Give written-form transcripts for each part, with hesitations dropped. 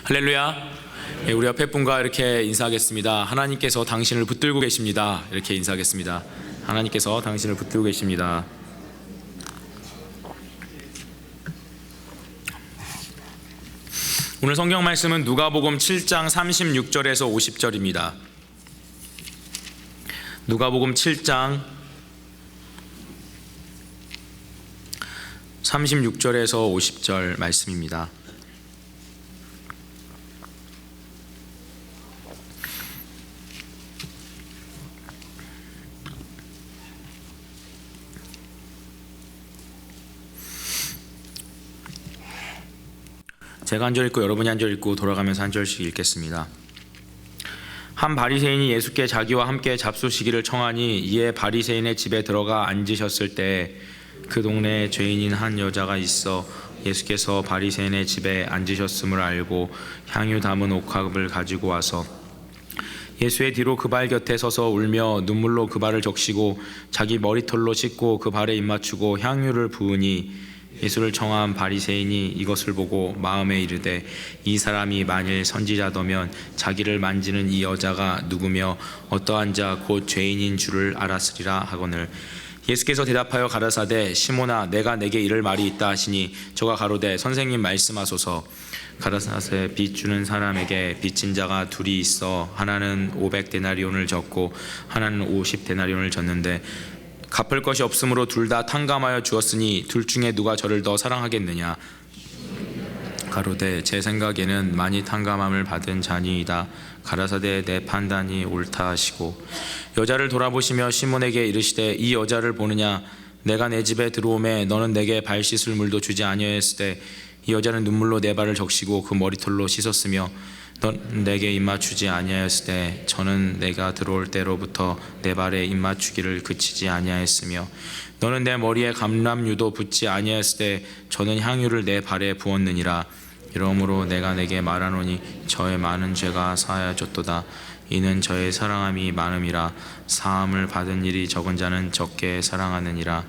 할렐루야. 우리 옆에 분과 이렇게 인사하겠습니다. 하나님께서 당신을 붙들고 계십니다. 이렇게 인사하겠습니다. 하나님께서 당신을 붙들고 계십니다. 오늘 성경 말씀은 누가복음 7장 36절에서 50절입니다. 누가복음 7장 36절에서 50절 말씀입니다. 제가 한 절 읽고 여러분이 한 절 읽고 돌아가면서 한 절씩 읽겠습니다. 한 바리새인이 예수께 자기와 함께 잡수시기를 청하니 이에 바리새인의 집에 들어가 앉으셨을 때 그 동네에 죄인인 한 여자가 있어 예수께서 바리새인의 집에 앉으셨음을 알고 향유 담은 옥합을 가지고 와서 예수의 뒤로 그 발 곁에 서서 울며 눈물로 그 발을 적시고 자기 머리털로 씻고 그 발에 입맞추고 향유를 부으니 예수를 청한 바리새인이 이것을 보고 마음에 이르되 이 사람이 만일 선지자더면 자기를 만지는 이 여자가 누구며 어떠한 자 곧 죄인인 줄을 알았으리라 하거늘 예수께서 대답하여 가라사대 시몬아 내가 내게 이를 말이 있다 하시니 저가 가로되 선생님 말씀하소서. 가라사대 빚 주는 사람에게 빚진 자가 둘이 있어 하나는 500데나리온을 졌고 하나는 50데나리온을 졌는데 갚을 것이 없으므로 둘 다 탕감하여 주었으니 둘 중에 누가 저를 더 사랑하겠느냐. 가로되 제 생각에는 많이 탕감함을 받은 자니이다. 가라사대 내 판단이 옳다 하시고 여자를 돌아보시며 시몬에게 이르시되 이 여자를 보느냐. 내가 내 집에 들어오매 너는 내게 발 씻을 물도 주지 아니하였으되 이 여자는 눈물로 내 발을 적시고 그 머리털로 씻었으며 넌 내게 입맞추지 아니하였으되 저는 내가 들어올 때로부터 내 발에 입맞추기를 그치지 아니하였으며 너는 내 머리에 감람유도 붓지 아니하였으되 저는 향유를 내 발에 부었느니라. 이러므로 내가 내게 말하노니 저의 많은 죄가 사하여졌도다. 이는 저의 사랑함이 많음이라. 사함을 받은 일이 적은 자는 적게 사랑하느니라.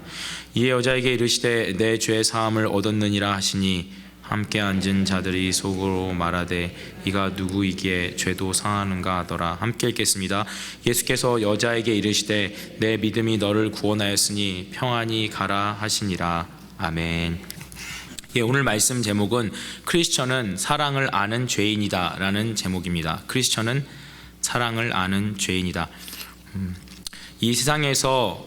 이에 여자에게 이르시되 내 죄 사함을 얻었느니라 하시니 함께 앉은 자들이 속으로 말하되 이가 누구이기에 죄도 사하는가 하더라. 함께 읽겠습니다. 예수께서 여자에게 이르시되 내 믿음이 너를 구원하였으니 평안히 가라 하시니라. 아멘. 오늘 말씀 제목은 크리스천은 사랑을 아는 죄인이다 라는 제목입니다. 크리스천은 사랑을 아는 죄인이다. 이 세상에서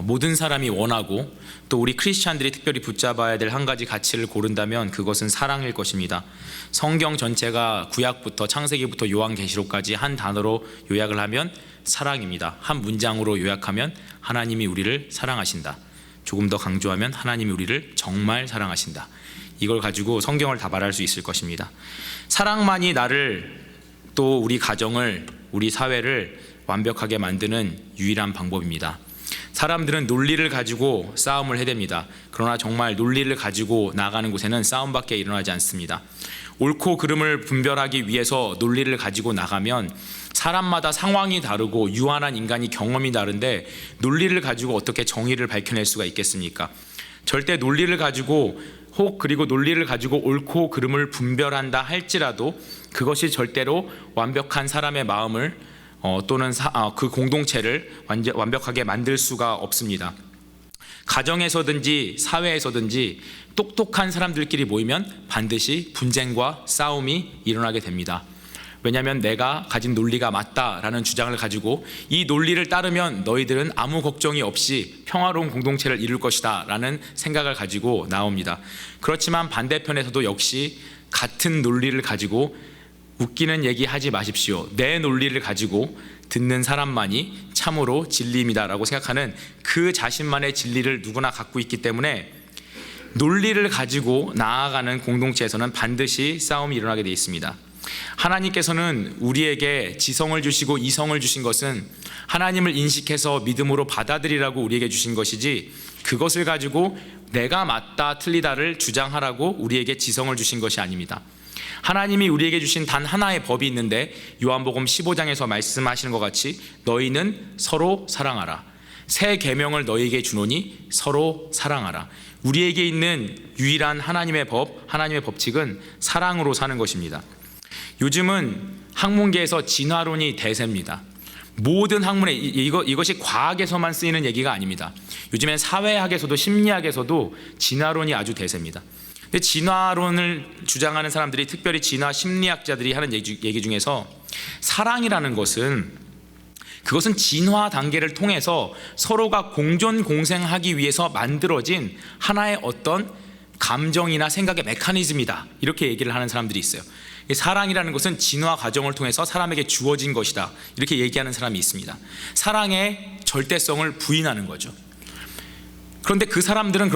모든 사람이 원하고 또 우리 크리스찬들이 특별히 붙잡아야 될 한 가지 가치를 고른다면 그것은 사랑일 것입니다. 성경 전체가 구약부터 창세기부터 요한계시록까지 한 단어로 요약을 하면 사랑입니다. 한 문장으로 요약하면 하나님이 우리를 사랑하신다. 조금 더 강조하면 하나님이 우리를 정말 사랑하신다. 이걸 가지고 성경을 다 말할 수 있을 것입니다. 사랑만이 나를 또 우리 가정을 우리 사회를 완벽하게 만드는 유일한 방법입니다. 사람들은 논리를 가지고 싸움을 해댑니다. 그러나 정말 논리를 가지고 나가는 곳에는 싸움밖에 일어나지 않습니다. 옳고 그름을 분별하기 위해서 논리를 가지고 나가면 사람마다 상황이 다르고 유한한 인간이 경험이 다른데 논리를 가지고 어떻게 정의를 밝혀낼 수가 있겠습니까? 절대 논리를 가지고 그리고 논리를 가지고 옳고 그름을 분별한다 할지라도 그것이 절대로 완벽한 사람의 마음을 또는 그 공동체를 완벽하게 만들 수가 없습니다. 가정에서든지 사회에서든지 똑똑한 사람들끼리 모이면 반드시 분쟁과 싸움이 일어나게 됩니다. 왜냐하면 내가 가진 논리가 맞다라는 주장을 가지고 이 논리를 따르면 너희들은 아무 걱정이 없이 평화로운 공동체를 이룰 것이다 라는 생각을 가지고 나옵니다. 그렇지만 반대편에서도 역시 같은 논리를 가지고 웃기는 얘기 하지 마십시오. 내 논리를 가지고 듣는 사람만이 참으로 진리입니다 라고 생각하는 그 자신만의 진리를 누구나 갖고 있기 때문에 논리를 가지고 나아가는 공동체에서는 반드시 싸움이 일어나게 되어 있습니다. 하나님께서는 우리에게 지성을 주시고 이성을 주신 것은 하나님을 인식해서 믿음으로 받아들이라고 우리에게 주신 것이지 그것을 가지고 내가 맞다 틀리다를 주장하라고 우리에게 지성을 주신 것이 아닙니다. 하나님이 우리에게 주신 단 하나의 법이 있는데 요한복음 15장에서 말씀하시는 것 같이 너희는 서로 사랑하라. 새 계명을 너희에게 주노니 서로 사랑하라. 우리에게 있는 유일한 하나님의 법, 하나님의 법칙은 사랑으로 사는 것입니다. 요즘은 학문계에서 진화론이 대세입니다. 모든 학문에 이것이 과학에서만 쓰이는 얘기가 아닙니다. 요즘엔 사회학에서도 심리학에서도 진화론이 아주 대세입니다. 근데 진화론을 주장하는 사람들이, 특별히 진화 심리학자들이 하는 얘기 중에서 사랑이라는 그것은 진화 단계를 통해서 서로가 공존 공생하기 위해서 만들어진 하나의 어떤 감정이나 생각의 메커니즘이다, 이렇게 얘기를 하는 사람들이 있어요. 사랑이라는 것은 진화 과정을 통해서 사람에게 주어진 것이다, 이렇게 얘기하는 사람이 있습니다. 사랑의 절대성을 부인하는 거죠. 그런데 그 사람들은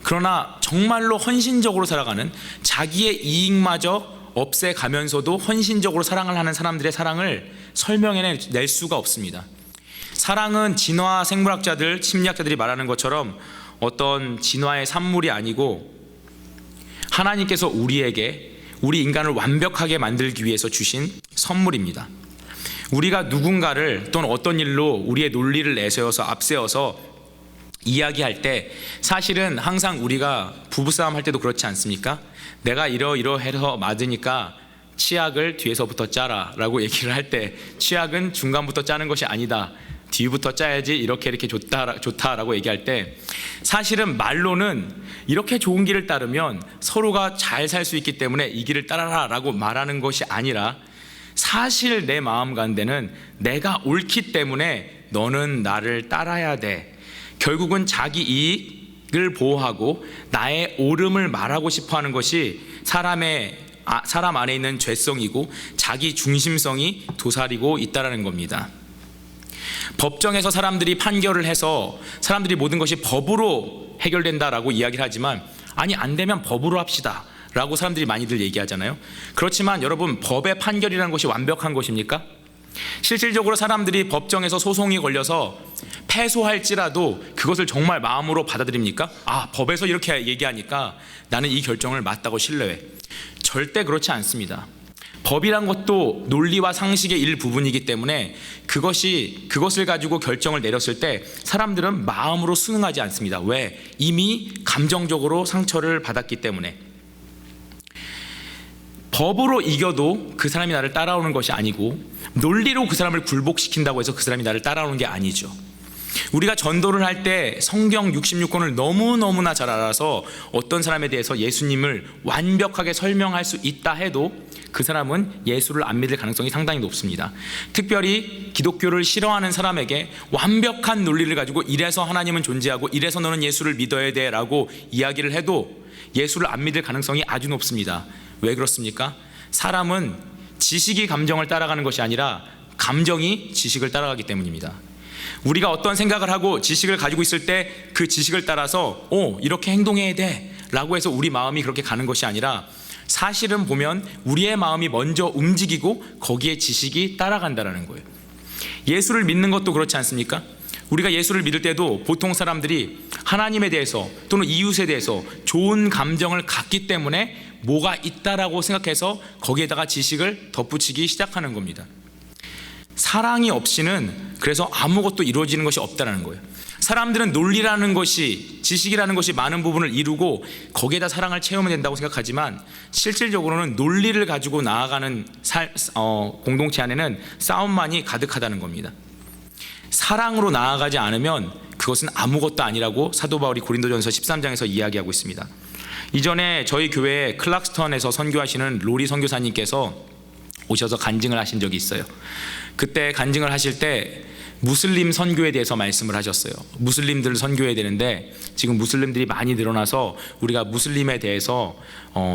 그러나 정말로 헌신적으로 살아가는, 자기의 이익마저 없애가면서도 헌신적으로 사랑을 하는 사람들의 사랑을 설명해낼 수가 없습니다. 사랑은 진화 생물학자들, 심리학자들이 말하는 것처럼 어떤 진화의 산물이 아니고 하나님께서 우리 인간을 완벽하게 만들기 위해서 주신 선물입니다. 우리가 누군가를 또는 어떤 일로 우리의 논리를 앞세워서 이야기할 때, 사실은 항상 우리가 부부싸움 할 때도 그렇지 않습니까? 내가 이러해서 맞으니까 치약을 뒤에서부터 짜라 라고 얘기를 할 때, 치약은 중간부터 짜는 것이 아니다, 뒤부터 짜야지 이렇게 좋다라고 얘기할 때, 사실은 말로는 이렇게 좋은 길을 따르면 서로가 잘 살 수 있기 때문에 이 길을 따라라 라고 말하는 것이 아니라, 사실 내 마음 가운데는 내가 옳기 때문에 너는 나를 따라야 돼, 결국은 자기 이익을 보호하고 나의 옳음을 말하고 싶어하는 것이 사람 안에 있는 죄성이고 자기 중심성이 도사리고 있다는 겁니다. 법정에서 사람들이 판결을 해서 사람들이 모든 것이 법으로 해결된다라고 이야기를 하지만, 아니, 안 되면 법으로 합시다 라고 사람들이 많이들 얘기하잖아요. 그렇지만 여러분, 법의 판결이라는 것이 완벽한 것입니까? 실질적으로 사람들이 법정에서 소송이 걸려서 패소할지라도 그것을 정말 마음으로 받아들입니까? 법에서 이렇게 얘기하니까 나는 이 결정을 맞다고 신뢰해. 절대 그렇지 않습니다. 법이란 것도 논리와 상식의 일부분이기 때문에 그것을 가지고 결정을 내렸을 때 사람들은 마음으로 수긍하지 않습니다. 왜? 이미 감정적으로 상처를 받았기 때문에. 법으로 이겨도 그 사람이 나를 따라오는 것이 아니고, 논리로 그 사람을 굴복시킨다고 해서 그 사람이 나를 따라오는 게 아니죠. 우리가 전도를 할 때 성경 66권을 너무너무나 잘 알아서 어떤 사람에 대해서 예수님을 완벽하게 설명할 수 있다 해도 그 사람은 예수를 안 믿을 가능성이 상당히 높습니다. 특별히 기독교를 싫어하는 사람에게 완벽한 논리를 가지고 이래서 하나님은 존재하고 이래서 너는 예수를 믿어야 돼 라고 이야기를 해도 예수를 안 믿을 가능성이 아주 높습니다. 왜 그렇습니까? 사람은 지식이 감정을 따라가는 것이 아니라 감정이 지식을 따라가기 때문입니다. 우리가 어떤 생각을 하고 지식을 가지고 있을 때 그 지식을 따라서 이렇게 행동해야 돼 라고 해서 우리 마음이 그렇게 가는 것이 아니라, 사실은 보면 우리의 마음이 먼저 움직이고 거기에 지식이 따라간다는 거예요. 예수를 믿는 것도 그렇지 않습니까? 우리가 예수를 믿을 때도 보통 사람들이 하나님에 대해서 또는 이웃에 대해서 좋은 감정을 갖기 때문에 뭐가 있다라고 생각해서 거기에다가 지식을 덧붙이기 시작하는 겁니다. 사랑이 없이는 그래서 아무것도 이루어지는 것이 없다는 거예요. 사람들은 논리라는 것이, 지식이라는 것이 많은 부분을 이루고 거기에다 사랑을 채우면 된다고 생각하지만, 실질적으로는 논리를 가지고 나아가는 공동체 안에는 싸움만이 가득하다는 겁니다. 사랑으로 나아가지 않으면 그것은 아무것도 아니라고 사도 바울이 고린도전서 13장에서 이야기하고 있습니다. 이전에 저희 교회 클락스턴에서 선교하시는 로리 선교사님께서 오셔서 간증을 하신 적이 있어요. 그때 간증을 하실 때 무슬림 선교에 대해서 말씀을 하셨어요. 무슬림들을 선교해야 되는데 지금 무슬림들이 많이 늘어나서 우리가 무슬림에 대해서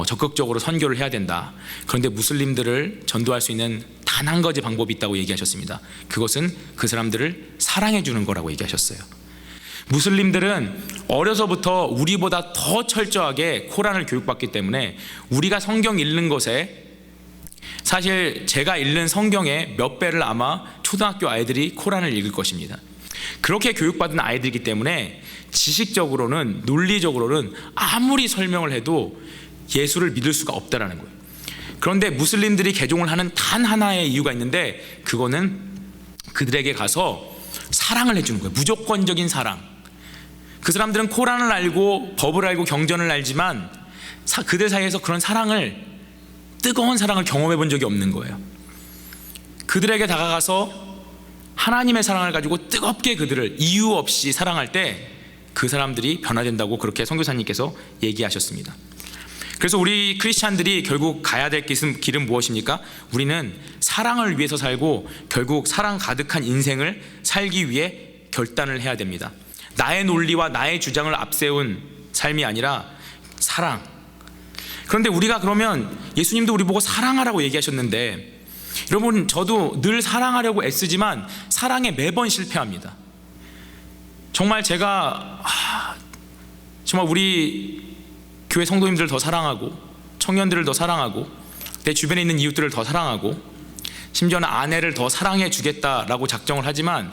적극적으로 선교를 해야 된다. 그런데 무슬림들을 전도할 수 있는 단 한 가지 방법이 있다고 얘기하셨습니다. 그것은 그 사람들을 사랑해 주는 거라고 얘기하셨어요. 무슬림들은 어려서부터 우리보다 더 철저하게 코란을 교육받기 때문에 우리가 성경 읽는 것에, 사실 제가 읽는 성경의 몇 배를 아마 초등학교 아이들이 코란을 읽을 것입니다. 그렇게 교육받은 아이들이기 때문에 지식적으로는, 논리적으로는 아무리 설명을 해도 예수를 믿을 수가 없다라는 거예요. 그런데 무슬림들이 개종을 하는 단 하나의 이유가 있는데, 그거는 그들에게 가서 사랑을 해주는 거예요. 무조건적인 사랑. 그 사람들은 코란을 알고 법을 알고 경전을 알지만 그들 사이에서 그런 사랑을 뜨거운 사랑을 경험해 본 적이 없는 거예요. 그들에게 다가가서 하나님의 사랑을 가지고 뜨겁게 그들을 이유 없이 사랑할 때 그 사람들이 변화된다고 그렇게 선교사님께서 얘기하셨습니다. 그래서 우리 크리스찬들이 결국 가야 될 길은 무엇입니까? 우리는 사랑을 위해서 살고 결국 사랑 가득한 인생을 살기 위해 결단을 해야 됩니다. 나의 논리와 나의 주장을 앞세운 삶이 아니라 사랑. 그런데 우리가 그러면 예수님도 우리 보고 사랑하라고 얘기하셨는데, 여러분, 저도 늘 사랑하려고 애쓰지만 사랑에 매번 실패합니다. 정말 제가 정말 우리 교회 성도님들을 더 사랑하고 청년들을 더 사랑하고 내 주변에 있는 이웃들을 더 사랑하고 심지어는 아내를 더 사랑해 주겠다라고 작정을 하지만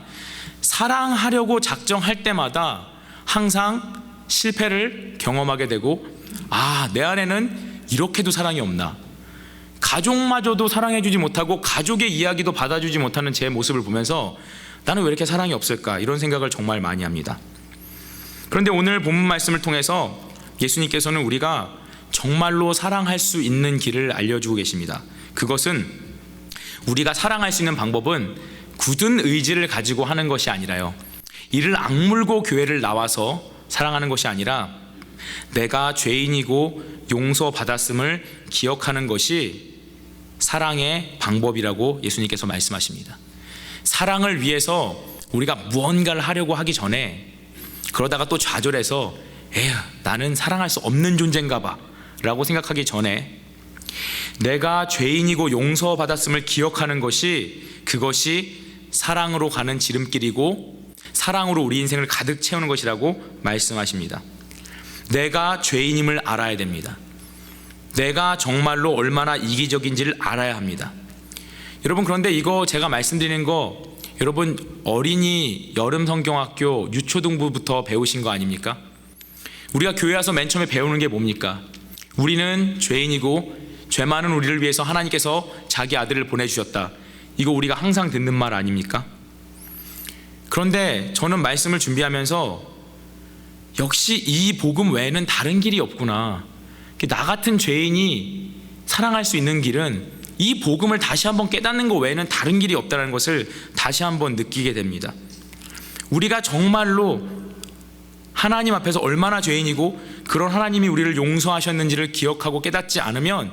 사랑하려고 작정할 때마다 항상 실패를 경험하게 되고, 내 안에는 이렇게도 사랑이 없나, 가족마저도 사랑해주지 못하고 가족의 이야기도 받아주지 못하는 제 모습을 보면서 나는 왜 이렇게 사랑이 없을까, 이런 생각을 정말 많이 합니다. 그런데 오늘 본문 말씀을 통해서 예수님께서는 우리가 정말로 사랑할 수 있는 길을 알려주고 계십니다. 그것은 우리가 사랑할 수 있는 방법은 굳은 의지를 가지고 하는 것이 아니라요, 이를 악물고 교회를 나와서 사랑하는 것이 아니라 내가 죄인이고 용서받았음을 기억하는 것이 사랑의 방법이라고 예수님께서 말씀하십니다. 사랑을 위해서 우리가 무언가를 하려고 하기 전에 그러다가 또 좌절해서 나는 사랑할 수 없는 존재인가 봐 라고 생각하기 전에 내가 죄인이고 용서받았음을 기억하는 것이, 그것이 사랑으로 가는 지름길이고 사랑으로 우리 인생을 가득 채우는 것이라고 말씀하십니다. 내가 죄인임을 알아야 됩니다. 내가 정말로 얼마나 이기적인지를 알아야 합니다. 여러분, 그런데 이거 제가 말씀드리는 거 여러분 어린이 여름 성경학교 유초등부부터 배우신 거 아닙니까? 우리가 교회 와서 맨 처음에 배우는 게 뭡니까? 우리는 죄인이고 죄 많은 우리를 위해서 하나님께서 자기 아들을 보내주셨다. 이거 우리가 항상 듣는 말 아닙니까? 그런데 저는 말씀을 준비하면서 역시 이 복음 외에는 다른 길이 없구나, 나 같은 죄인이 사랑할 수 있는 길은 이 복음을 다시 한번 깨닫는 것 외에는 다른 길이 없다는 것을 다시 한번 느끼게 됩니다. 우리가 정말로 하나님 앞에서 얼마나 죄인이고 그런 하나님이 우리를 용서하셨는지를 기억하고 깨닫지 않으면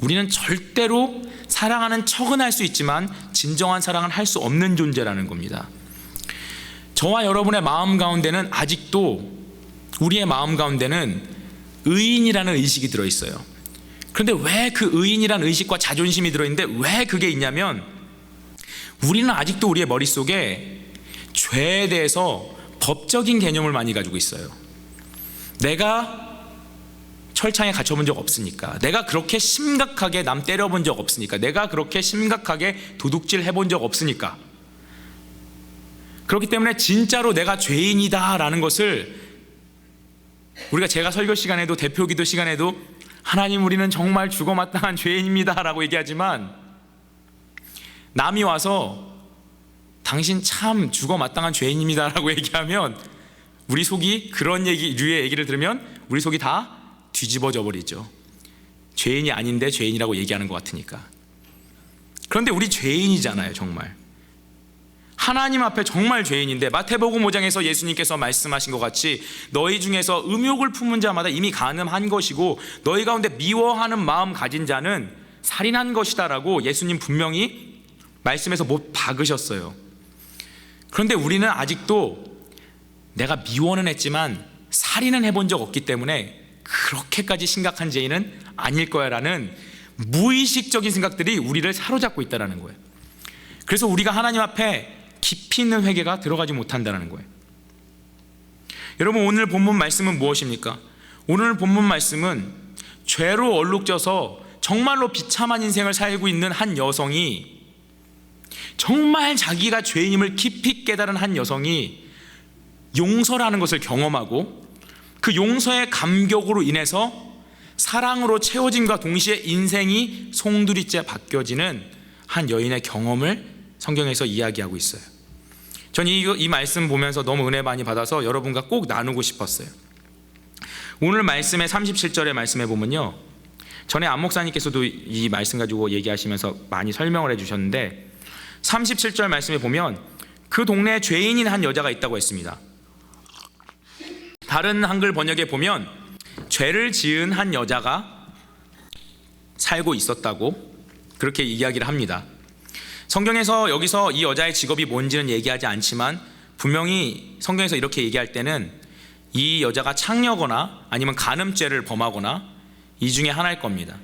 우리는 절대로 사랑하는 척은 할 수 있지만 진정한 사랑은 할 수 없는 존재라는 겁니다. 저와 여러분의 마음 가운데는 아직도, 우리의 마음 가운데는 의인이라는 의식이 들어있어요. 그런데 왜 그 의인이라는 의식과 자존심이 들어있는데 왜 그게 있냐면, 우리는 아직도 우리의 머릿속에 죄에 대해서 법적인 개념을 많이 가지고 있어요. 내가 철창에 갇혀본 적 없으니까, 내가 그렇게 심각하게 남 때려본 적 없으니까, 내가 그렇게 심각하게 도둑질 해본 적 없으니까, 그렇기 때문에 진짜로 내가 죄인이다 라는 것을 우리가, 제가 설교 시간에도 대표기도 시간에도 하나님 우리는 정말 죽어마땅한 죄인입니다 라고 얘기하지만, 남이 와서 당신 참 죽어마땅한 죄인입니다 라고 얘기하면 우리 속이, 그런 류의 얘기를 들으면 우리 속이 다 뒤집어져 버리죠. 죄인이 아닌데 죄인이라고 얘기하는 것 같으니까. 그런데 우리 죄인이잖아요. 정말 하나님 앞에 정말 죄인인데, 마태복음 5장에서 예수님께서 말씀하신 것 같이 너희 중에서 음욕을 품은 자마다 이미 간음한 것이고 너희 가운데 미워하는 마음 가진 자는 살인한 것이다 라고 예수님 분명히 말씀에서 못 박으셨어요. 그런데 우리는 아직도 내가 미워는 했지만 살인은 해본 적 없기 때문에 그렇게까지 심각한 죄인은 아닐 거야 라는 무의식적인 생각들이 우리를 사로잡고 있다는 거예요. 그래서 우리가 하나님 앞에 깊이 있는 회개가 들어가지 못한다는 거예요. 여러분, 오늘 본문 말씀은 무엇입니까? 오늘 본문 말씀은 죄로 얼룩져서 정말로 비참한 인생을 살고 있는 한 여성이, 정말 자기가 죄인임을 깊이 깨달은 한 여성이 용서라는 것을 경험하고 그 용서의 감격으로 인해서 사랑으로 채워짐과 동시에 인생이 송두리째 바뀌어지는 한 여인의 경험을 성경에서 이야기하고 있어요. 전 이 말씀 보면서 너무 은혜 많이 받아서 여러분과 꼭 나누고 싶었어요. 오늘 말씀의 37절의 말씀에 보면요, 전에 안 목사님께서도 이 말씀 가지고 얘기하시면서 많이 설명을 해주셨는데 37절 말씀에 보면 그 동네에 죄인인 한 여자가 있다고 했습니다. 다른 한글 번역에 보면 죄를 지은 한 여자가 살고 있었다고 그렇게 이야기를 합니다. 성경에서 여기서 이 여자의 직업이 뭔지는 얘기하지 않지만 분명히 성경에서 이렇게 얘기할 때는 이 여자가 창녀거나 아니면 간음죄를 범하거나 이 중에 하나일 겁니다.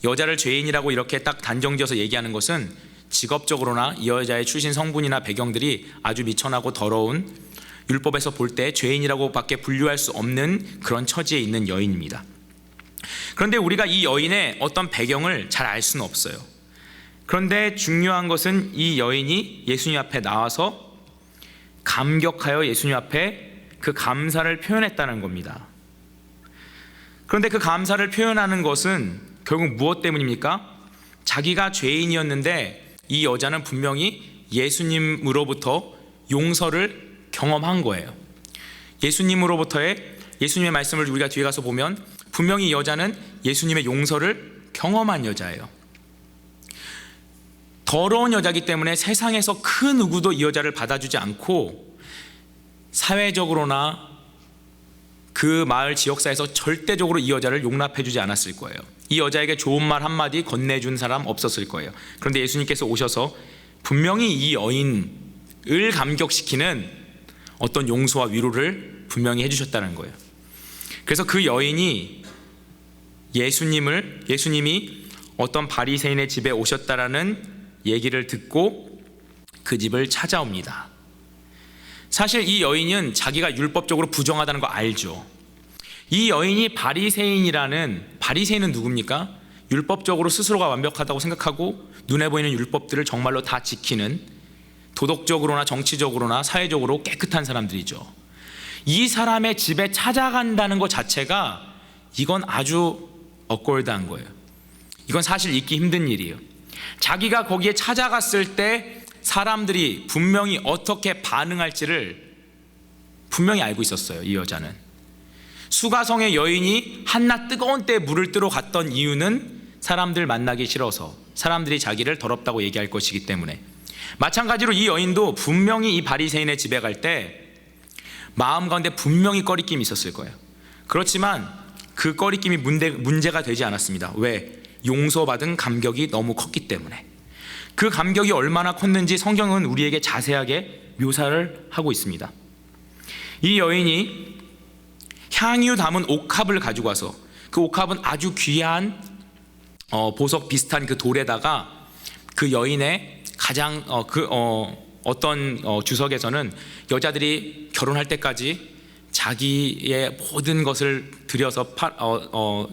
여자를 죄인이라고 이렇게 딱 단정지어서 얘기하는 것은 직업적으로나 이 여자의 출신 성분이나 배경들이 아주 미천하고 더러운, 율법에서 볼 때 죄인이라고 밖에 분류할 수 없는 그런 처지에 있는 여인입니다. 그런데 우리가 이 여인의 어떤 배경을 잘 알 수는 없어요. 그런데 중요한 것은 이 여인이 예수님 앞에 나와서 감격하여 예수님 앞에 그 감사를 표현했다는 겁니다. 그런데 그 감사를 표현하는 것은 결국 무엇 때문입니까? 자기가 죄인이었는데 이 여자는 분명히 예수님으로부터 용서를 경험한 거예요. 예수님의 말씀을 우리가 뒤에 가서 보면 분명히 이 여자는 예수님의 용서를 경험한 여자예요. 더러운 여자이기 때문에 세상에서 그 누구도 이 여자를 받아주지 않고 사회적으로나 그 마을 지역사에서 절대적으로 이 여자를 용납해주지 않았을 거예요. 이 여자에게 좋은 말 한마디 건네준 사람 없었을 거예요. 그런데 예수님께서 오셔서 분명히 이 여인을 감격시키는 어떤 용서와 위로를 분명히 해주셨다는 거예요. 그래서 그 여인이 예수님이 어떤 바리새인의 집에 오셨다라는 얘기를 듣고 그 집을 찾아옵니다. 사실 이 여인은 자기가 율법적으로 부정하다는 거 알죠. 이 여인이 바리새인은 누굽니까? 율법적으로 스스로가 완벽하다고 생각하고 눈에 보이는 율법들을 정말로 다 지키는, 도덕적으로나 정치적으로나 사회적으로 깨끗한 사람들이죠. 이 사람의 집에 찾아간다는 것 자체가 이건 아주 억울한 거예요. 이건 사실 있기 힘든 일이에요. 자기가 거기에 찾아갔을 때 사람들이 분명히 어떻게 반응할지를 분명히 알고 있었어요. 이 여자는 수가성의 여인이 한낮 뜨거운 때에 물을 뜨러 갔던 이유는 사람들 만나기 싫어서, 사람들이 자기를 더럽다고 얘기할 것이기 때문에. 마찬가지로 이 여인도 분명히 이 바리새인의 집에 갈 때 마음 가운데 분명히 꺼리낌이 있었을 거예요. 그렇지만 그 꺼리낌이 문제가 되지 않았습니다. 왜? 용서받은 감격이 너무 컸기 때문에. 그 감격이 얼마나 컸는지 성경은 우리에게 자세하게 묘사를 하고 있습니다. 이 여인이 향유 담은 옥합을 가지고 와서, 그 옥합은 아주 귀한 보석 비슷한 그 돌에다가 그 여인의 가장 어떤 주석에서는 여자들이 결혼할 때까지 자기의 모든 것을 들여서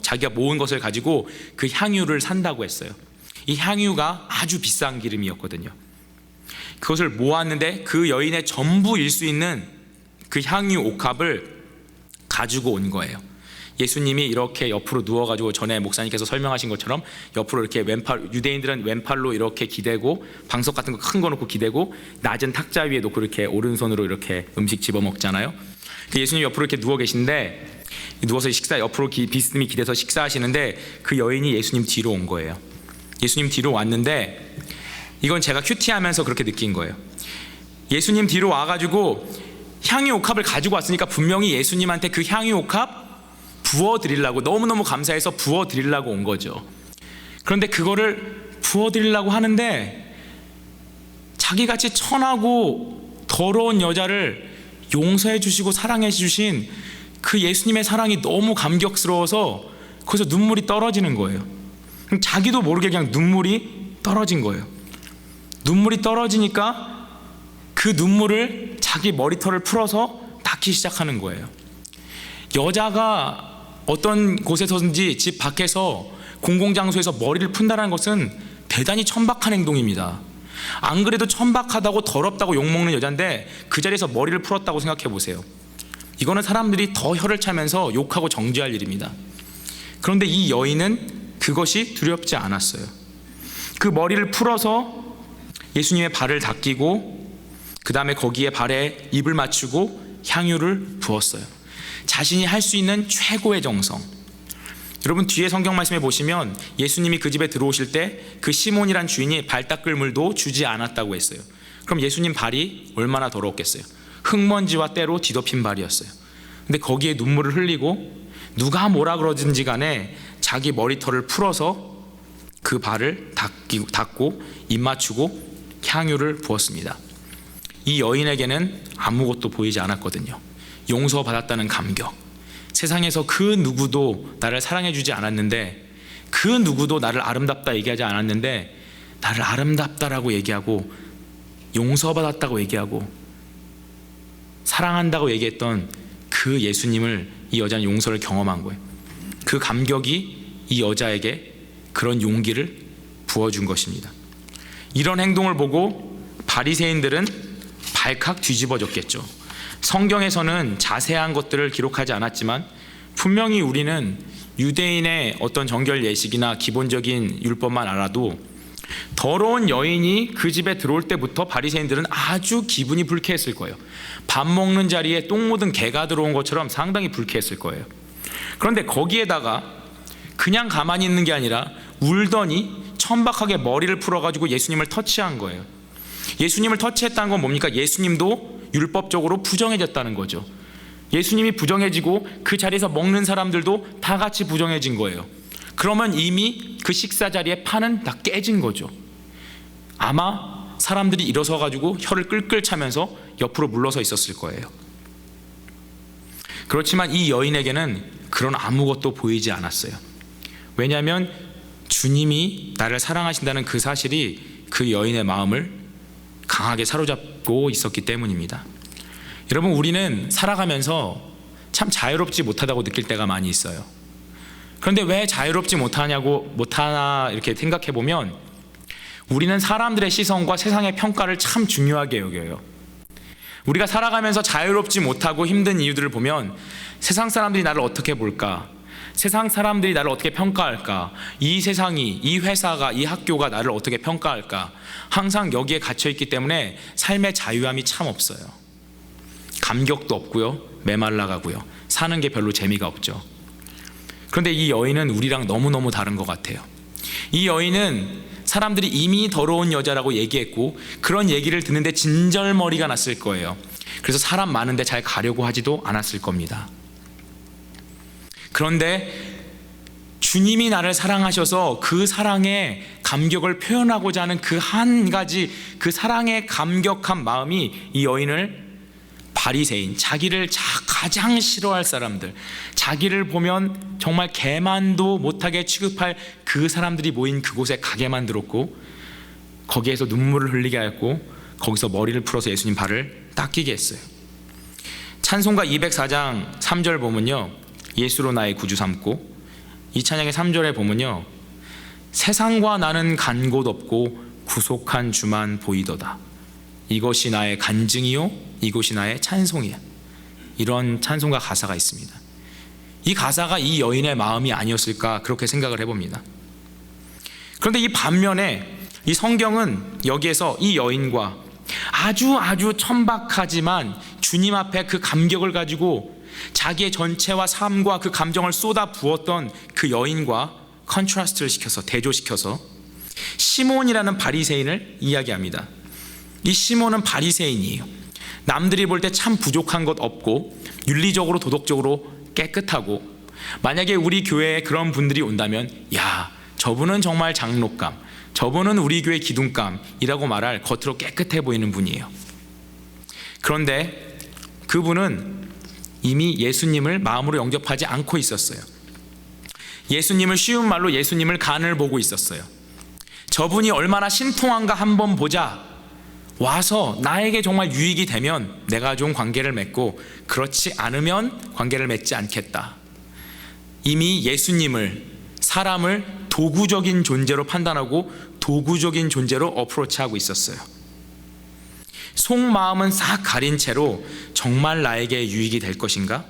자기가 모은 것을 가지고 그 향유를 산다고 했어요. 이 향유가 아주 비싼 기름이었거든요. 그것을 모았는데 그 여인의 전부일 수 있는 그 향유 옥합을 가지고 온 거예요. 예수님이 이렇게 옆으로 누워가지고 전에 목사님께서 설명하신 것처럼 옆으로 이렇게 유대인들은 왼팔로 이렇게 기대고 방석 같은 거 큰 거 놓고 기대고 낮은 탁자 위에 놓고 이렇게 오른손으로 이렇게 음식 집어 먹잖아요. 예수님 옆으로 이렇게 누워 계신데, 누워서 옆으로 비스듬히 기대서 식사하시는데 그 여인이 예수님 뒤로 온 거예요. 예수님 뒤로 왔는데 이건 제가 큐티하면서 그렇게 느낀 거예요. 예수님 뒤로 와가지고 향유 옥합을 가지고 왔으니까 분명히 예수님한테 그 향유 옥합 부어드리려고, 너무너무 감사해서 부어드리려고 온 거죠. 그런데 그거를 부어드리려고 하는데 자기같이 천하고 더러운 여자를 용서해 주시고 사랑해 주신 그 예수님의 사랑이 너무 감격스러워서 거기서 눈물이 떨어지는 거예요. 자기도 모르게 그냥 눈물이 떨어진 거예요. 눈물이 떨어지니까 그 눈물을 자기 머리털을 풀어서 닦기 시작하는 거예요. 여자가 어떤 곳에서든지 집 밖에서 공공장소에서 머리를 푼다는 것은 대단히 천박한 행동입니다. 안 그래도 천박하다고 더럽다고 욕먹는 여잔데 그 자리에서 머리를 풀었다고 생각해 보세요. 이거는 사람들이 더 혀를 차면서 욕하고 정죄할 일입니다. 그런데 이 여인은 그것이 두렵지 않았어요. 그 머리를 풀어서 예수님의 발을 닦이고 그 다음에 거기에 발에 입을 맞추고 향유를 부었어요. 자신이 할 수 있는 최고의 정성. 여러분 뒤에 성경 말씀에 보시면 예수님이 그 집에 들어오실 때 그 시몬이란 주인이 발 닦을 물도 주지 않았다고 했어요. 그럼 예수님 발이 얼마나 더러웠겠어요? 흙먼지와 때로 뒤덮인 발이었어요. 근데 거기에 눈물을 흘리고 누가 뭐라 그러든지 간에 자기 머리털을 풀어서 그 발을 닦고 입 맞추고 향유를 부었습니다. 이 여인에게는 아무것도 보이지 않았거든요. 용서받았다는 감격, 세상에서 그 누구도 나를 사랑해주지 않았는데, 그 누구도 나를 아름답다 얘기하지 않았는데 나를 아름답다라고 얘기하고 용서받았다고 얘기하고 사랑한다고 얘기했던 그 예수님을 이 여자는 용서를 경험한 거예요. 그 감격이 이 여자에게 그런 용기를 부어준 것입니다. 이런 행동을 보고 바리새인들은 발칵 뒤집어졌겠죠. 성경에서는 자세한 것들을 기록하지 않았지만 분명히 우리는 유대인의 어떤 정결 예식이나 기본적인 율법만 알아도 더러운 여인이 그 집에 들어올 때부터 바리새인들은 아주 기분이 불쾌했을 거예요. 밥 먹는 자리에 똥 묻은 개가 들어온 것처럼 상당히 불쾌했을 거예요. 그런데 거기에다가 그냥 가만히 있는 게 아니라 울더니 천박하게 머리를 풀어가지고 예수님을 터치한 거예요. 예수님을 터치했다는 건 뭡니까? 예수님도 율법적으로 부정해졌다는 거죠. 예수님이 부정해지고 그 자리에서 먹는 사람들도 다 같이 부정해진 거예요. 그러면 이미 그 식사 자리에 판은 다 깨진 거죠. 아마 사람들이 일어서 가지고 혀를 끌끌 차면서 옆으로 물러서 있었을 거예요. 그렇지만 이 여인에게는 그런 아무것도 보이지 않았어요. 왜냐하면 주님이 나를 사랑하신다는 그 사실이 그 여인의 마음을 강하게 사로잡고 있었기 때문입니다. 여러분, 우리는 살아가면서 참 자유롭지 못하다고 느낄 때가 많이 있어요. 그런데 왜 자유롭지 못하나 이렇게 생각해 보면 우리는 사람들의 시선과 세상의 평가를 참 중요하게 여겨요. 우리가 살아가면서 자유롭지 못하고 힘든 이유들을 보면 세상 사람들이 나를 어떻게 볼까? 세상 사람들이 나를 어떻게 평가할까? 이 세상이, 이 회사가, 이 학교가 나를 어떻게 평가할까? 항상 여기에 갇혀있기 때문에 삶의 자유함이 참 없어요. 감격도 없고요, 메말라가고요, 사는 게 별로 재미가 없죠. 그런데 이 여인은 우리랑 너무너무 다른 것 같아요. 이 여인은 사람들이 이미 더러운 여자라고 얘기했고 그런 얘기를 듣는데 진절머리가 났을 거예요. 그래서 사람 많은데 잘 가려고 하지도 않았을 겁니다. 그런데 주님이 나를 사랑하셔서 그 사랑의 감격을 표현하고자 하는 그 한 가지, 그 사랑의 감격한 마음이 이 여인을 바리새인, 자기를 가장 싫어할 사람들, 자기를 보면 정말 개만도 못하게 취급할 그 사람들이 모인 그곳에 가게 만들었고 거기에서 눈물을 흘리게 하였고 거기서 머리를 풀어서 예수님 발을 닦이게 했어요. 찬송가 204장 3절 보면요, 예수로 나의 구주 삼고, 이 찬양의 3절에 보면요, 세상과 나는 간 곳 없고 구속한 주만 보이도다. 이것이 나의 간증이요 이곳이 나의 찬송이야. 이런 찬송가 가사가 있습니다. 이 가사가 이 여인의 마음이 아니었을까 그렇게 생각을 해봅니다. 그런데 이 반면에 이 성경은 여기에서 이 여인과 아주 천박하지만 주님 앞에 그 감격을 가지고 자기의 전체와 삶과 그 감정을 쏟아 부었던 그 여인과 컨트라스트를 시켜서, 대조시켜서 시몬이라는 바리새인을 이야기합니다. 이 시몬은 바리새인이에요. 남들이 볼 때 참 부족한 것 없고 윤리적으로 도덕적으로 깨끗하고, 만약에 우리 교회에 그런 분들이 온다면 야, 저분은 정말 장로감, 저분은 우리 교회 기둥감이라고 말할 겉으로 깨끗해 보이는 분이에요. 그런데 그분은 이미 예수님을 마음으로 영접하지 않고 있었어요. 예수님을, 쉬운 말로 예수님을 간을 보고 있었어요. 저분이 얼마나 신통한가 한번 보자, 와서 나에게 정말 유익이 되면 내가 좀 관계를 맺고 그렇지 않으면 관계를 맺지 않겠다. 이미 예수님을, 사람을 도구적인 존재로 판단하고 도구적인 존재로 어프로치하고 있었어요. 속마음은 싹 가린 채로 정말 나에게 유익이 될 것인가?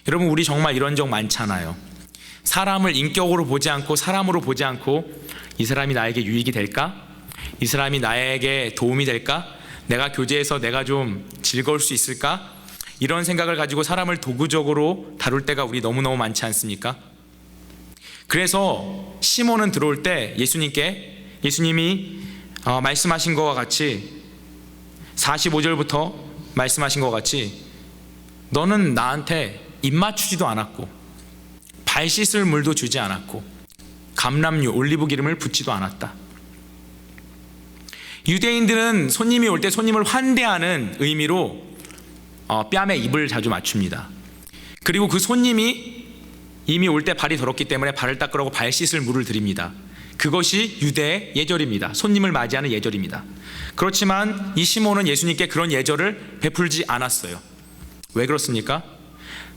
여러분, 우리 정말 이런 적 많잖아요. 사람을 인격으로 보지 않고 사람으로 보지 않고 이 사람이 나에게 유익이 될까? 이 사람이 나에게 도움이 될까? 내가 교제에서 내가 좀 즐거울 수 있을까? 이런 생각을 가지고 사람을 도구적으로 다룰 때가 우리 너무너무 많지 않습니까? 그래서 시몬은 들어올 때 예수님이 말씀하신 것과 같이 45절부터 말씀하신 것 같이 너는 나한테 입 맞추지도 않았고 발 씻을 물도 주지 않았고 감람유 올리브 기름을 붓지도 않았다. 유대인들은 손님이 올 때 손님을 환대하는 의미로 뺨에 입을 자주 맞춥니다. 그리고 그 손님이 이미 올 때 발이 더럽기 때문에 발을 닦으라고 발 씻을 물을 드립니다. 그것이 유대의 예절입니다. 손님을 맞이하는 예절입니다. 그렇지만 이 시몬은 예수님께 그런 예절을 베풀지 않았어요. 왜 그렇습니까?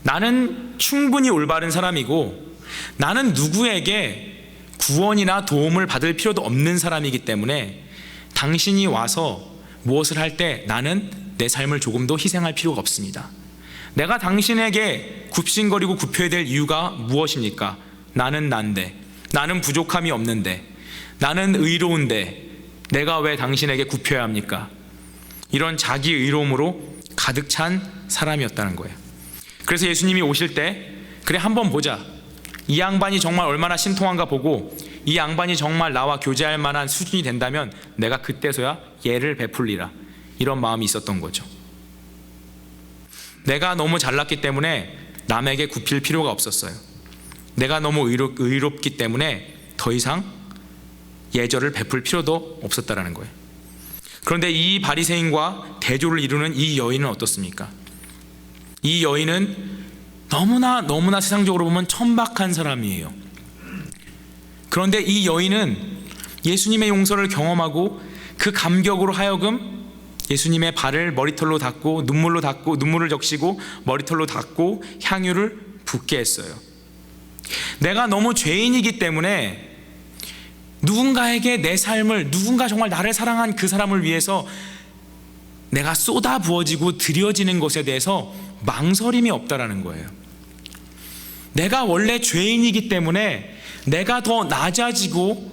나는 충분히 올바른 사람이고 나는 누구에게 구원이나 도움을 받을 필요도 없는 사람이기 때문에 당신이 와서 무엇을 할 때 나는 내 삶을 조금도 희생할 필요가 없습니다. 내가 당신에게 굽신거리고 굽혀야 될 이유가 무엇입니까? 나는 난데, 나는 부족함이 없는데, 나는 의로운데 내가 왜 당신에게 굽혀야 합니까? 이런 자기 의로움으로 가득 찬 사람이었다는 거예요. 그래서 예수님이 오실 때 그래 한번 보자, 이 양반이 정말 얼마나 신통한가 보고 이 양반이 정말 나와 교제할 만한 수준이 된다면 내가 그때서야 예를 베풀리라, 이런 마음이 있었던 거죠. 내가 너무 잘났기 때문에 남에게 굽힐 필요가 없었어요. 내가 너무 의롭기 때문에 더 이상 예절을 베풀 필요도 없었다라는 거예요. 그런데 이 바리새인과 대조를 이루는 이 여인은 어떻습니까? 이 여인은 너무나 세상적으로 보면 천박한 사람이에요. 그런데 이 여인은 예수님의 용서를 경험하고 그 감격으로 하여금 예수님의 발을 머리털로 닦고 눈물로 닦고 눈물을 적시고 머리털로 닦고 향유를 붓게 했어요. 내가 너무 죄인이기 때문에 누군가에게 내 삶을, 누군가 정말 나를 사랑한 그 사람을 위해서 내가 쏟아 부어지고 드려지는 것에 대해서 망설임이 없다라는 거예요. 내가 원래 죄인이기 때문에 내가 더 낮아지고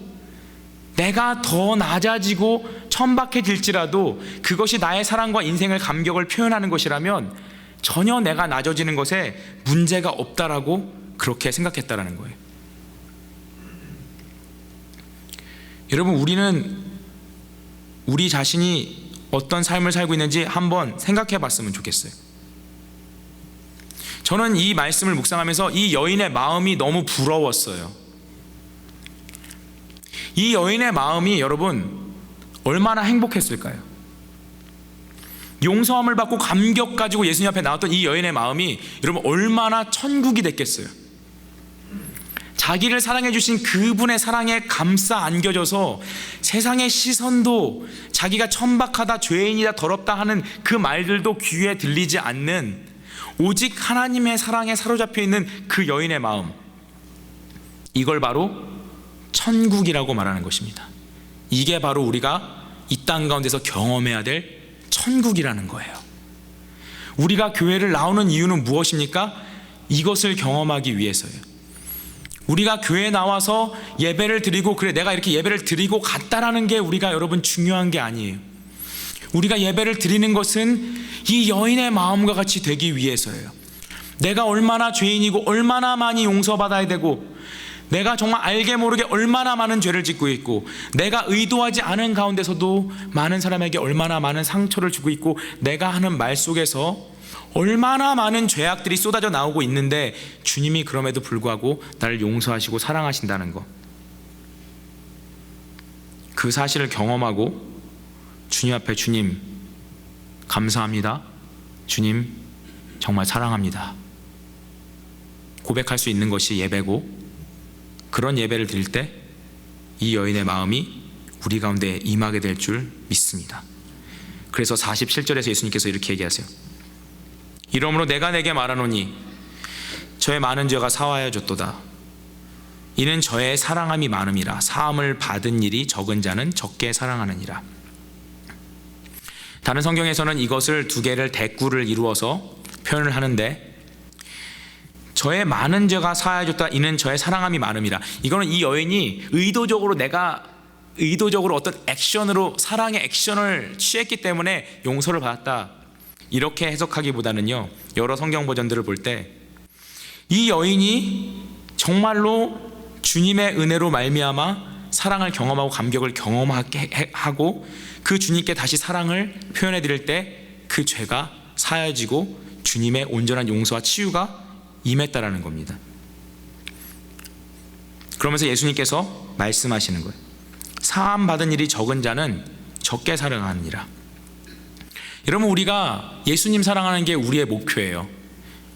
천박해질지라도 그것이 나의 사랑과 인생을 감격을 표현하는 것이라면 전혀 내가 낮아지는 것에 문제가 없다라고 그렇게 생각했다라는 거예요. 여러분, 우리는 우리 자신이 어떤 삶을 살고 있는지 한번 생각해 봤으면 좋겠어요. 저는 이 말씀을 묵상하면서 이 여인의 마음이 너무 부러웠어요. 이 여인의 마음이 여러분 얼마나 행복했을까요? 용서함을 받고 감격 가지고 예수님 앞에 나왔던 이 여인의 마음이 여러분 얼마나 천국이 됐겠어요. 자기를 사랑해 주신 그분의 사랑에 감싸 안겨져서 세상의 시선도 자기가 천박하다, 죄인이다, 더럽다 하는 그 말들도 귀에 들리지 않는 오직 하나님의 사랑에 사로잡혀 있는 그 여인의 마음, 이걸 바로 천국이라고 말하는 것입니다. 이게 바로 우리가 이 땅 가운데서 경험해야 될 천국이라는 거예요. 우리가 교회를 나오는 이유는 무엇입니까? 이것을 경험하기 위해서예요. 우리가 교회에 나와서 예배를 드리고 그래 내가 이렇게 예배를 드리고 갔다라는 게 우리가 여러분 중요한 게 아니에요. 우리가 예배를 드리는 것은 이 여인의 마음과 같이 되기 위해서예요. 내가 얼마나 죄인이고 얼마나 많이 용서받아야 되고 내가 정말 알게 모르게 얼마나 많은 죄를 짓고 있고 내가 의도하지 않은 가운데서도 많은 사람에게 얼마나 많은 상처를 주고 있고 내가 하는 말 속에서 얼마나 많은 죄악들이 쏟아져 나오고 있는데 주님이 그럼에도 불구하고 나를 용서하시고 사랑하신다는 것, 그 사실을 경험하고 주님 앞에 주님 감사합니다, 주님 정말 사랑합니다 고백할 수 있는 것이 예배고, 그런 예배를 드릴 때 이 여인의 마음이 우리 가운데 임하게 될 줄 믿습니다. 그래서 47절에서 예수님께서 이렇게 얘기하세요. 이러므로 내가 내게 말하노니 저의 많은 죄가 사하여졌도다. 이는 저의 사랑함이 많음이라. 사함을 받은 일이 적은 자는 적게 사랑하느니라. 다른 성경에서는 이것을 두 개를 대꾸를 이루어서 표현을 하는데, 저의 많은 죄가 사하여졌다. 이는 저의 사랑함이 많음이라. 이거는 이 여인이 의도적으로 어떤 액션으로 사랑의 액션을 취했기 때문에 용서를 받았다, 이렇게 해석하기보다는요, 여러 성경 버전들을 볼 때 이 여인이 정말로 주님의 은혜로 말미암아 사랑을 경험하고 감격을 경험하게 하고 그 주님께 다시 사랑을 표현해 드릴 때 그 죄가 사여지고 주님의 온전한 용서와 치유가 임했다라는 겁니다. 그러면서 예수님께서 말씀하시는 거예요. 사함 받은 일이 적은 자는 적게 사랑하느니라. 여러분, 우리가 예수님 사랑하는 게 우리의 목표예요.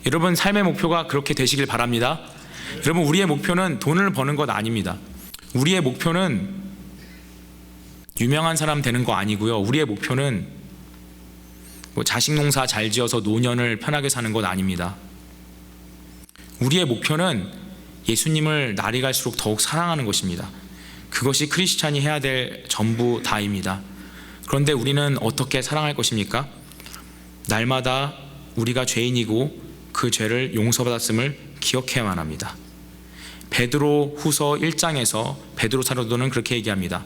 여러분, 삶의 목표가 그렇게 되시길 바랍니다. 여러분, 우리의 목표는 돈을 버는 것 아닙니다. 우리의 목표는 유명한 사람 되는 거 아니고요. 우리의 목표는 자식 농사 잘 지어서 노년을 편하게 사는 것 아닙니다. 우리의 목표는 예수님을 날이 갈수록 더욱 사랑하는 것입니다. 그것이 크리스찬이 해야 될 전부 다입니다. 그런데 우리는 어떻게 사랑할 것입니까? 날마다 우리가 죄인이고 그 죄를 용서받았음을 기억해야만 합니다. 베드로 후서 1장에서 베드로 사도는 그렇게 얘기합니다.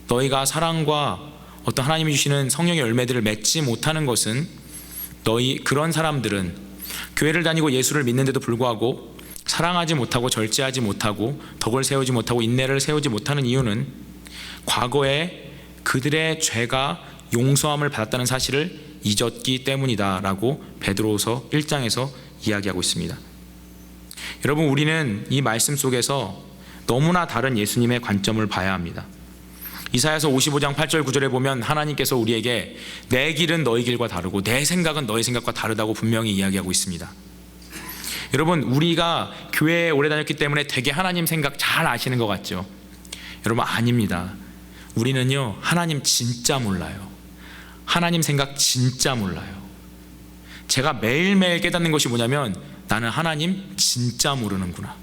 너희가 사랑과 어떤 하나님이 주시는 성령의 열매들을 맺지 못하는 것은 그런 사람들은 교회를 다니고 예수를 믿는데도 불구하고 사랑하지 못하고 절제하지 못하고 덕을 세우지 못하고 인내를 세우지 못하는 이유는 과거에 그들의 죄가 용서함을 받았다는 사실을 잊었기 때문이다 라고 베드로후서 1장에서 이야기하고 있습니다. 여러분, 우리는 이 말씀 속에서 너무나 다른 예수님의 관점을 봐야 합니다. 이사야서 55장 8절 9절에 보면 하나님께서 우리에게 내 길은 너희 길과 다르고 내 생각은 너희 생각과 다르다고 분명히 이야기하고 있습니다. 여러분, 우리가 교회에 오래 다녔기 때문에 되게 하나님 생각 잘 아시는 것 같죠? 여러분, 아닙니다. 우리는요, 하나님 진짜 몰라요. 하나님 생각 진짜 몰라요. 제가 매일매일 깨닫는 것이 뭐냐면 나는 하나님 진짜 모르는구나.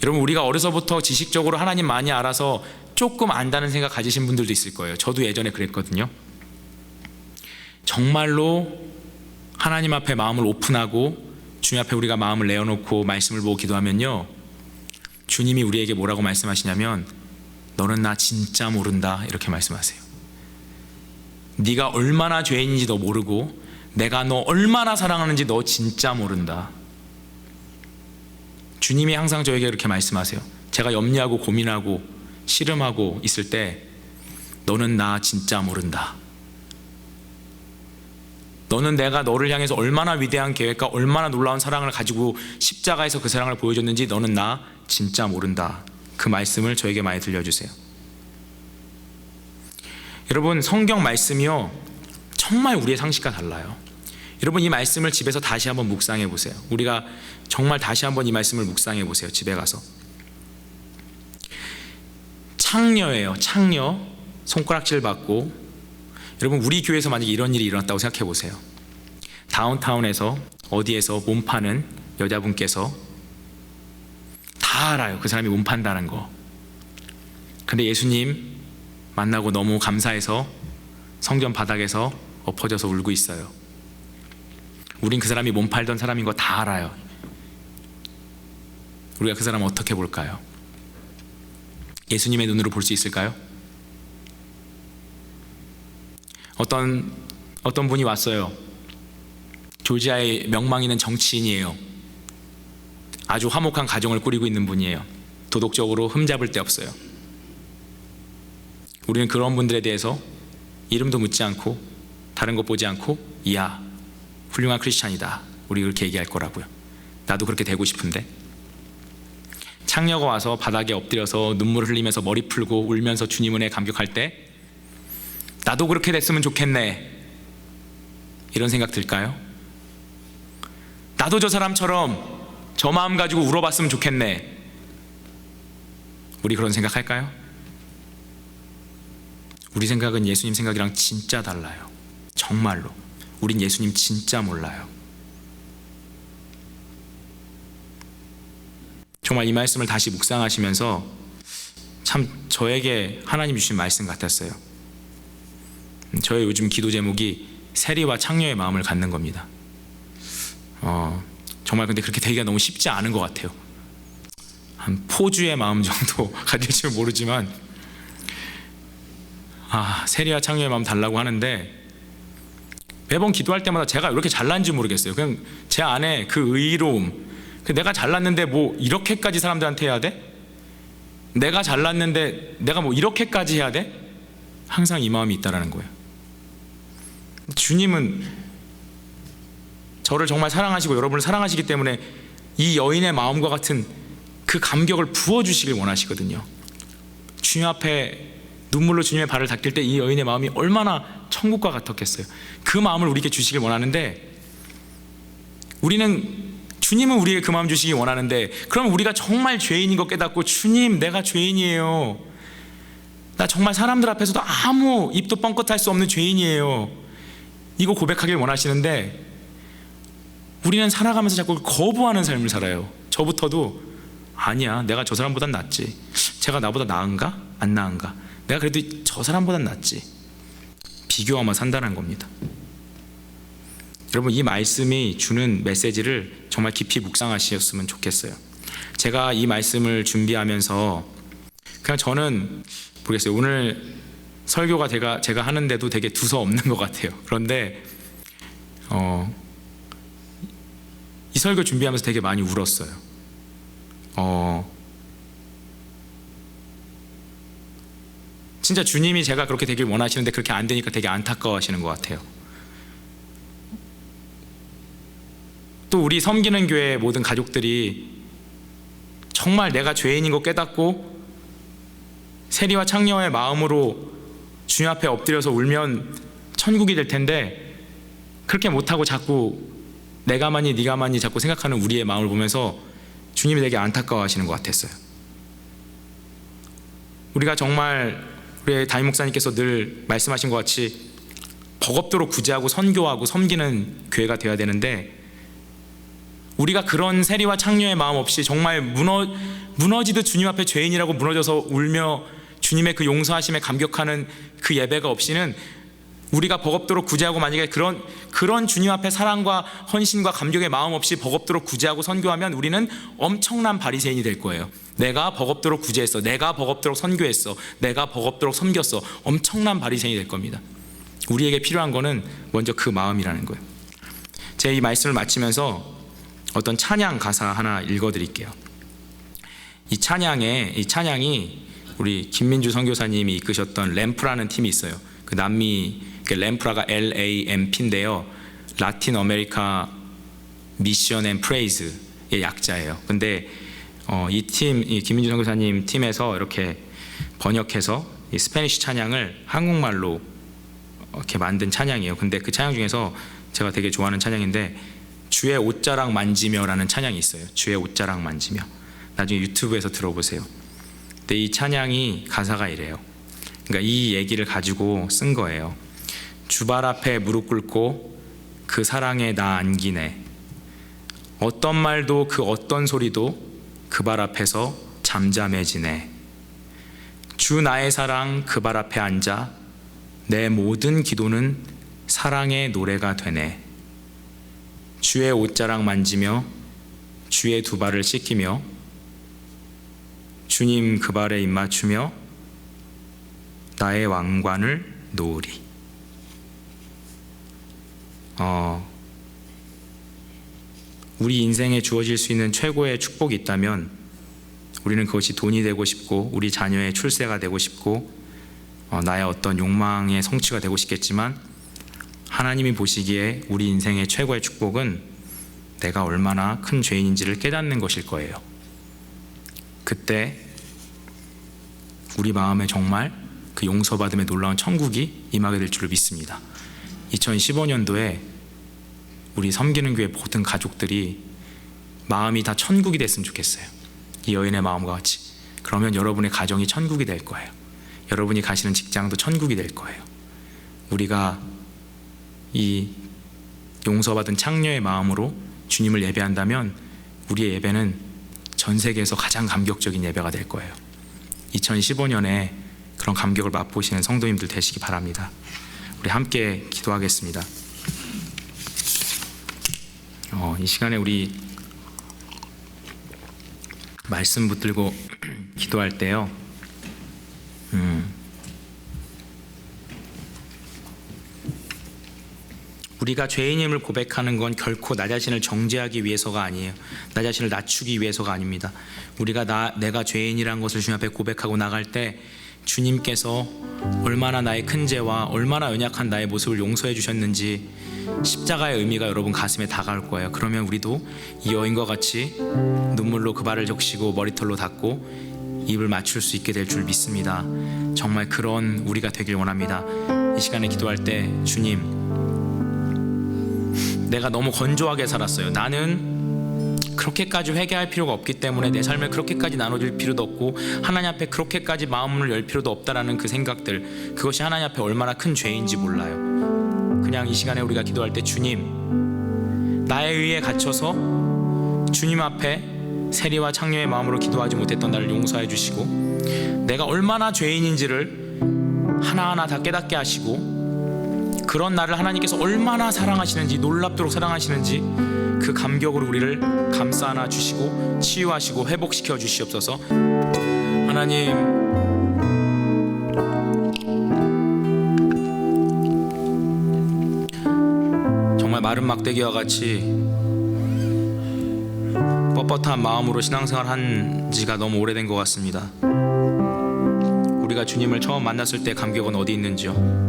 여러분, 우리가 어려서부터 지식적으로 하나님 많이 알아서 조금 안다는 생각 가지신 분들도 있을 거예요. 저도 예전에 그랬거든요. 정말로 하나님 앞에 마음을 오픈하고 주님 앞에 우리가 마음을 내어놓고 말씀을 보고 기도하면요, 주님이 우리에게 뭐라고 말씀하시냐면 너는 나 진짜 모른다 이렇게 말씀하세요. 네가 얼마나 죄인인지 너 모르고 내가 너 얼마나 사랑하는지 너 진짜 모른다. 주님이 항상 저에게 이렇게 말씀하세요. 제가 염려하고 고민하고 씨름하고 있을 때 너는 나 진짜 모른다. 너는 내가 너를 향해서 얼마나 위대한 계획과 얼마나 놀라운 사랑을 가지고 십자가에서 그 사랑을 보여줬는지 너는 나 진짜 모른다. 그 말씀을 저에게 많이 들려주세요. 여러분, 성경 말씀이요 정말 우리의 상식과 달라요. 여러분, 이 말씀을 집에서 다시 한번 묵상해 보세요. 우리가 정말 다시 한번 이 말씀을 묵상해 보세요. 집에 가서. 창녀예요. 창녀. 손가락질 받고. 여러분, 우리 교회에서 만약에 이런 일이 일어났다고 생각해 보세요. 다운타운에서 어디에서 몸 파는 여자분께서 다 알아요. 그 사람이 몸 판다는 거. 근데 예수님 만나고 너무 감사해서 성전 바닥에서 엎어져서 울고 있어요. 우린 그 사람이 몸 팔던 사람인 거 다 알아요. 우리가 그 사람을 어떻게 볼까요? 예수님의 눈으로 볼 수 있을까요? 어떤 분이 왔어요. 조지아의 명망 있는 정치인이에요. 아주 화목한 가정을 꾸리고 있는 분이에요. 도덕적으로 흠잡을 데 없어요. 우리는 그런 분들에 대해서 이름도 묻지 않고 다른 것 보지 않고 이야 훌륭한 크리스찬이다, 우리 그렇게 얘기할 거라고요. 나도 그렇게 되고 싶은데. 창녀가 와서 바닥에 엎드려서 눈물을 흘리면서 머리 풀고 울면서 주님 은혜에 감격할 때 나도 그렇게 됐으면 좋겠네, 이런 생각 들까요? 나도 저 사람처럼 저 마음 가지고 울어봤으면 좋겠네, 우리 그런 생각할까요? 우리 생각은 예수님 생각이랑 진짜 달라요. 정말로 우린 예수님 진짜 몰라요. 정말 이 말씀을 다시 묵상하시면서 참 저에게 하나님 주신 말씀 같았어요. 저의 요즘 기도 제목이 세리와 창녀의 마음을 갖는 겁니다. 정말 근데 그렇게 되기가 너무 쉽지 않은 것 같아요. 한 포주의 마음 정도 가질지 모르지만 세리와 창녀의 마음 달라고 하는데 매번 기도할 때마다 제가 이렇게 잘난지 모르겠어요. 그냥 제 안에 그 의로움, 내가 잘났는데 뭐 이렇게까지 사람들한테 해야 돼? 내가 잘났는데 내가 뭐 이렇게까지 해야 돼? 항상 이 마음이 있다라는 거예요. 주님은 저를 정말 사랑하시고 여러분을 사랑하시기 때문에 이 여인의 마음과 같은 그 감격을 부어주시길 원하시거든요. 주님 앞에 눈물로 주님의 발을 닦일 때 이 여인의 마음이 얼마나 천국과 같았겠어요. 그 마음을 우리에게 주시길 원하는데, 주님은 우리에게 그 마음 주시기 원하는데, 그럼 우리가 정말 죄인인 것 깨닫고, 주님 내가 죄인이에요, 나 정말 사람들 앞에서도 아무 입도 뻥끗할 수 없는 죄인이에요, 이거 고백하길 원하시는데, 우리는 살아가면서 자꾸 거부하는 삶을 살아요. 저부터도 아니야, 내가 저 사람보단 낫지, 제가 나보다 나은가? 안 나은가? 내가 그래도 저 사람보단 낫지. 비교하며 산다는 겁니다. 여러분, 이 말씀이 주는 메시지를 정말 깊이 묵상하셨으면 좋겠어요. 제가 이 말씀을 준비하면서 그냥 저는 모르겠어요, 오늘 설교가 제가 하는데도 되게 두서없는 것 같아요. 그런데 이 설교 준비하면서 되게 많이 울었어요. 진짜 주님이 제가 그렇게 되길 원하시는데 그렇게 안 되니까 되게 안타까워하시는 것 같아요. 또 우리 섬기는 교회 모든 가족들이 정말 내가 죄인인 거 깨닫고 세리와 창녀의 마음으로 주님 앞에 엎드려서 울면 천국이 될 텐데, 그렇게 못하고 자꾸 내가만이 네가만이 자꾸 생각하는 우리의 마음을 보면서 주님이 되게 안타까워하시는 것 같았어요. 우리가 정말 우리 담임 목사님께서 늘 말씀하신 것 같이 버겁도록 구제하고 선교하고 섬기는 교회가 되어야 되는데, 우리가 그런 세리와 창녀의 마음 없이 정말 무너지듯 주님 앞에 죄인이라고 무너져서 울며 주님의 그 용서하심에 감격하는 그 예배가 없이는, 우리가 버겁도록 구제하고 만약에 그런 주님 앞에 사랑과 헌신과 감격의 마음 없이 버겁도록 구제하고 선교하면 우리는 엄청난 바리새인이 될 거예요. 내가 버겁도록 구제했어, 내가 버겁도록 선교했어, 내가 버겁도록 섬겼어, 엄청난 바리새인이 될 겁니다. 우리에게 필요한 거는 먼저 그 마음이라는 거예요. 제가 이 말씀을 마치면서 어떤 찬양 가사 하나 읽어드릴게요. 이 찬양이 우리 김민주 선교사님이 이끄셨던 램프라는 팀이 있어요. 그 남미, 램프라가 LAMP인데요, 라틴 아메리카 미션 앤 프레이즈의 약자예요. 근데 이 김민주 선교사님 팀에서 이렇게 번역해서 이 스페니쉬 찬양을 한국말로 이렇게 만든 찬양이에요. 근데 그 찬양 중에서 제가 되게 좋아하는 찬양인데, 주의 옷자락 만지며라는 찬양이 있어요. 주의 옷자락 만지며. 나중에 유튜브에서 들어보세요. 근데 이 찬양이 가사가 이래요. 그러니까 이 얘기를 가지고 쓴 거예요. 주발 앞에 무릎 꿇고 그 사랑에 나 안기네. 어떤 말도 그 어떤 소리도 그 발 앞에서 잠잠해지네. 주 나의 사랑 그 발 앞에 앉아 내 모든 기도는 사랑의 노래가 되네. 주의 옷자락 만지며 주의 두 발을 씻기며 주님 그 발에 입맞추며 나의 왕관을 놓으리. 우리 인생에 주어질 수 있는 최고의 축복이 있다면 우리는 그것이 돈이 되고 싶고 우리 자녀의 출세가 되고 싶고 나의 어떤 욕망의 성취가 되고 싶겠지만, 하나님이 보시기에 우리 인생의 최고의 축복은 내가 얼마나 큰 죄인인지를 깨닫는 것일 거예요. 그때 우리 마음에 정말 그 용서받음의 놀라운 천국이 임하게 될 줄을 믿습니다. 2015년도에 우리 섬기는 교회 모든 가족들이 마음이 다 천국이 됐으면 좋겠어요. 이 여인의 마음과 같이. 그러면 여러분의 가정이 천국이 될 거예요. 여러분이 가시는 직장도 천국이 될 거예요. 우리가 이 용서받은 창녀의 마음으로 주님을 예배한다면 우리의 예배는 전 세계에서 가장 감격적인 예배가 될 거예요. 2015년에 그런 감격을 맛보시는 성도님들 되시기 바랍니다. 우리 함께 기도하겠습니다. 이 시간에 우리 말씀 붙들고 기도할 때요, 우리가 죄인임을 고백하는 건 결코 나 자신을 정죄하기 위해서가 아니에요. 나 자신을 낮추기 위해서가 아닙니다. 우리가 내가 죄인이라는 것을 주님 앞에 고백하고 나갈 때 주님께서 얼마나 나의 큰 죄와 얼마나 연약한 나의 모습을 용서해 주셨는지 십자가의 의미가 여러분 가슴에 다가올 거예요. 그러면 우리도 이 여인과 같이 눈물로 그 발을 적시고 머리털로 닦고 입을 맞출 수 있게 될 줄 믿습니다. 정말 그런 우리가 되길 원합니다. 이 시간에 기도할 때 주님, 내가 너무 건조하게 살았어요. 나는 그렇게까지 회개할 필요가 없기 때문에 내 삶을 그렇게까지 나눠줄 필요도 없고 하나님 앞에 그렇게까지 마음을 열 필요도 없다라는 그 생각들, 그것이 하나님 앞에 얼마나 큰 죄인지 몰라요. 그냥 이 시간에 우리가 기도할 때 주님, 나에 의해 갇혀서 주님 앞에 세리와 창녀의 마음으로 기도하지 못했던 나를 용서해 주시고 내가 얼마나 죄인인지를 하나하나 다 깨닫게 하시고 그런 나를 하나님께서 얼마나 사랑하시는지, 놀랍도록 사랑하시는지 그 감격으로 우리를 감싸 안아 주시고 치유하시고 회복시켜 주시옵소서. 하나님, 정말 마른 막대기와 같이 뻣뻣한 마음으로 신앙생활 한 지가 너무 오래된 것 같습니다. 우리가 주님을 처음 만났을 때 감격은 어디 있는지요?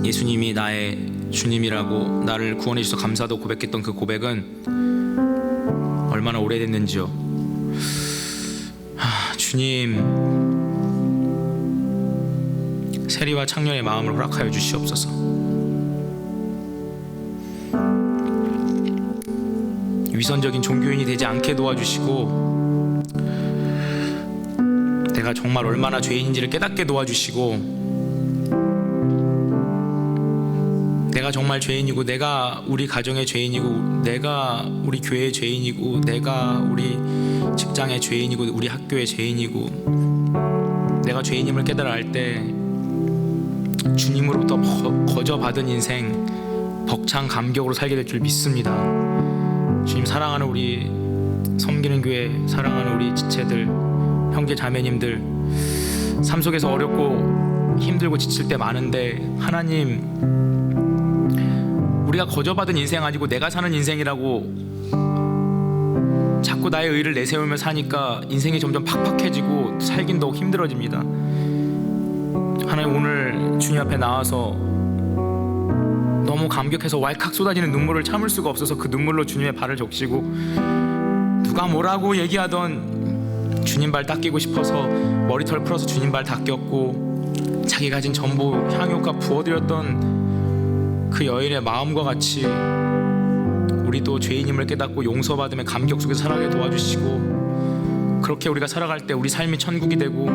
예수님이 나의 주님이라고 나를 구원해 주셔서 감사도 고백했던 그 고백은 얼마나 오래됐는지요. 주님, 세리와 창녀의 마음을 허락하여 주시옵소서. 위선적인 종교인이 되지 않게 도와주시고 내가 정말 얼마나 죄인인지를 깨닫게 도와주시고 내가 정말 죄인이고 내가 우리 가정의 죄인이고 내가 우리 교회의 죄인이고 내가 우리 직장의 죄인이고 우리 학교의 죄인이고 내가 죄인임을 깨달아 알 때 주님으로부터 거저받은 인생 벅찬 감격으로 살게 될 줄 믿습니다. 주님, 사랑하는 우리 섬기는 교회, 사랑하는 우리 지체들, 형제 자매님들, 삶 속에서 어렵고 힘들고 지칠 때 많은데 하나님, 우리가 거저받은 인생 아니고 내가 사는 인생이라고 자꾸 나의 의를 내세우며 사니까 인생이 점점 팍팍해지고 살긴 더욱 힘들어집니다. 하나님, 오늘 주님 앞에 나와서 너무 감격해서 왈칵 쏟아지는 눈물을 참을 수가 없어서 그 눈물로 주님의 발을 적시고 누가 뭐라고 얘기하던 주님 발 닦이고 싶어서 머리털 풀어서 주님 발 닦였고 자기 가진 전부 향유가 부어드렸던 그 여인의 마음과 같이 우리도 죄인임을 깨닫고 용서받으며 감격 속에서 살아가게 도와주시고 그렇게 우리가 살아갈 때 우리 삶이 천국이 되고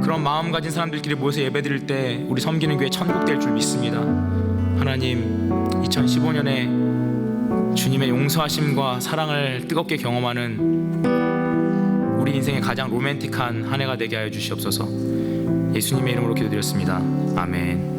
그런 마음 가진 사람들끼리 모여서 예배드릴 때 우리 섬기는 교회 천국 될 줄 믿습니다. 하나님, 2015년에 주님의 용서하심과 사랑을 뜨겁게 경험하는 우리 인생의 가장 로맨틱한 한 해가 되게 하여 주시옵소서. 예수님의 이름으로 기도드렸습니다. 아멘.